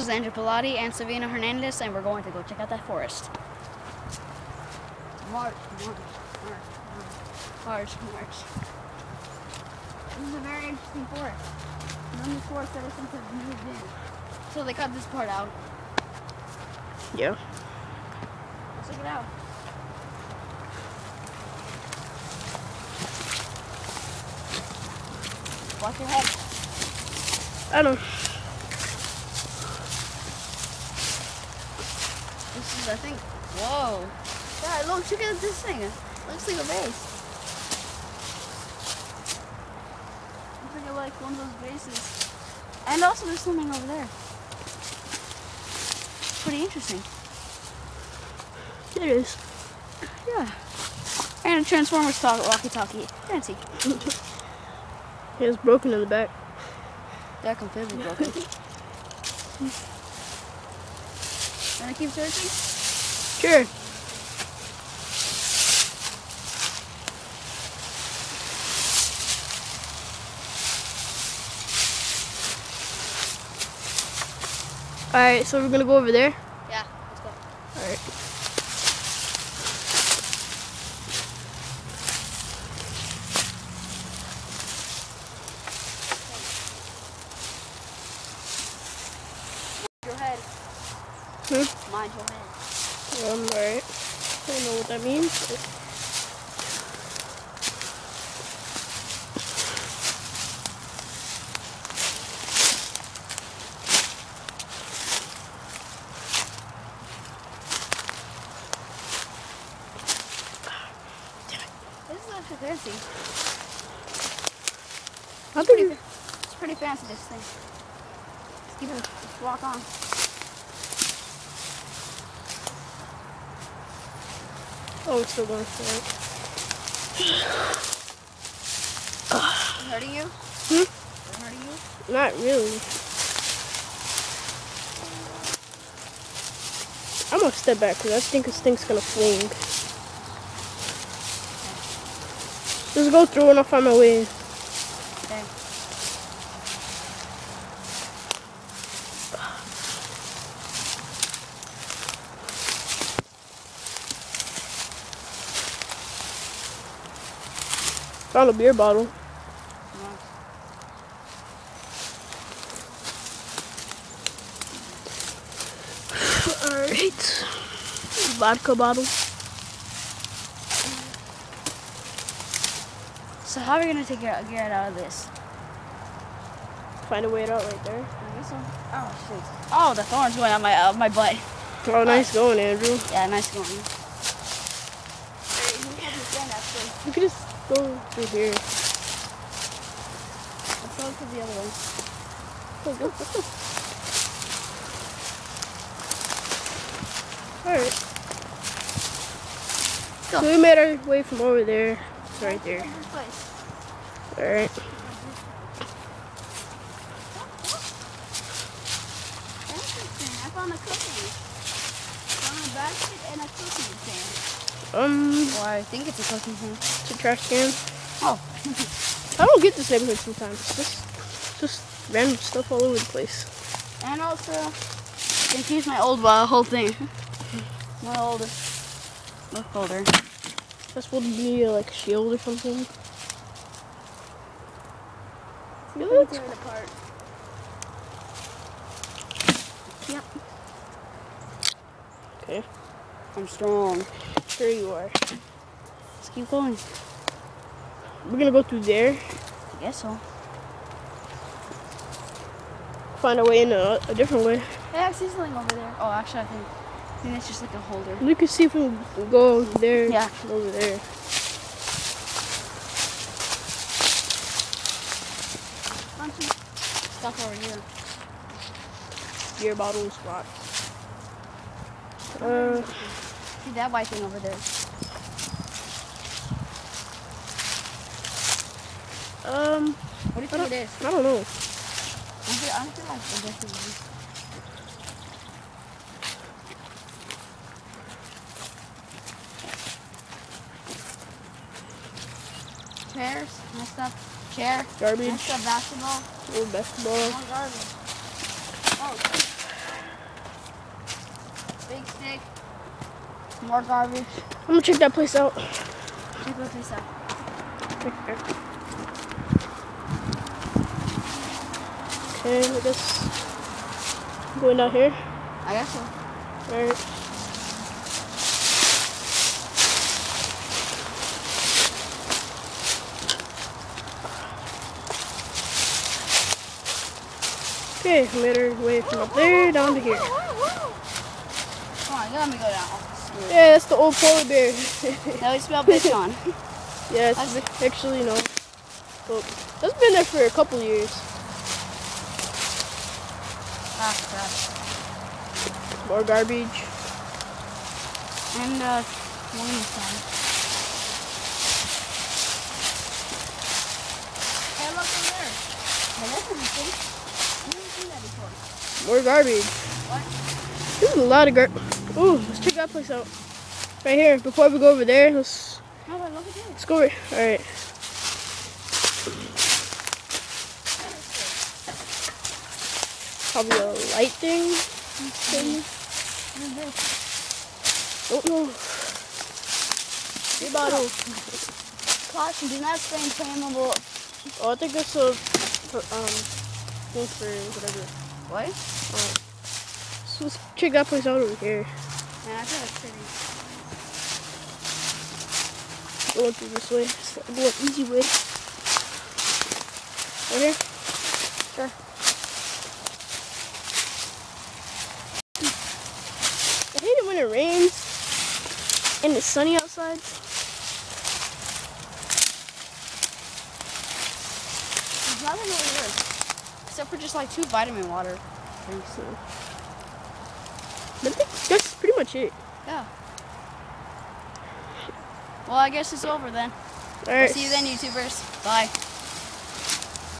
is Andrew Pilati and Savino Hernandez, and we're going to go check out that forest. March. This is a very interesting forest. Known this forest ever since I've moved in. So they cut this part out. Yeah. Let's check it out. Watch your head. I don't. This is, I think, whoa. God, look at this thing. It looks like a vase. Looks like one of those vases. And also there's something over there. Pretty interesting. It is. Yeah. And a Transformers walkie-talkie. Fancy. It's broken in the back. They're completely broken. Wanna keep searching? Sure. Alright, so we're gonna go over there? Yeah, let's go. Alright. Your head. Mind your head. Alright. I don't know what that means. This is actually fancy. It's pretty fancy, this thing. Let's keep it. Let's walk on. Oh, it's still going straight. Is it hurting you? Hmm? Is it hurting you? Not really. I'm gonna step back because I think this thing's gonna fling. Just go through and I'll find my way. Okay. Found a beer bottle. Alright. Vodka bottle. So how are we gonna get out of this? Find a way out right there. I guess so. Oh shit. Oh, the thorn's going on my butt. Oh, nice going, Andrew. Yeah, nice going. Hey, you have to stand actually. You could just go through here. Let's go to the other one. Let's go. Let's go. Alright. Go. So we made our way from over there to right there. This place. Alright. Interesting. I found a cookie. I found a basket and a cookie stand. Or I think it's a cookie stand. It's a trash can. Oh. I don't get this neighborhood sometimes. It's just random stuff all over the place. And also, you can use my old whole thing. My old book folder. That's supposed to be like a shield or something. You can tear it apart. Yep. Okay. I'm strong. Sure you are. Let's keep going. We're gonna go through there. I guess so. Find a way in a different way. Hey, I see something over there. Oh, actually, I think it's just like a holder. We can see if we can go there. Yeah. Over there. Bunch of stuff over here. Beer bottles, rocks. See that white thing over there. What do you think it is? I don't know. I feel like the best of these. Chairs, messed up chair, Garbage. messed up basketball, Little basketball. more garbage. Oh, More garbage. I'm gonna check that place out. Check that place out. Okay, I guess I'm going down here. I guess so. Alright. Okay, I made our way from up there down to here. Come on, you let me go down. Yeah, that's the old polar bear. Now we smell bitch on. Yeah, it's actually, no. Well, that's been there for a couple years. Ah, crap. More garbage. And, one inside. Hey, look over there. Hey, that's interesting. I've never seen that before. More garbage. What? There's a lot of garbage. Ooh, let's check that place out. Right here. Before we go over there, let's No, but look at this. go over. Alright. Probably a light thing. Don't know. Big bottle. Caution, do not spray inflammable. Oh, I think that's a thing for whatever. What? So let's check that place out over here. Man, I feel like pretty. Going through this way. It's the more easy way. Right here? Sure. I hate it when it rains and it's sunny outside. There's nothing over here. Except for just like 2 vitamin water drinks. But I think that's pretty much it. Yeah. Well, I guess it's over then. Alright. See you then, YouTubers. Bye.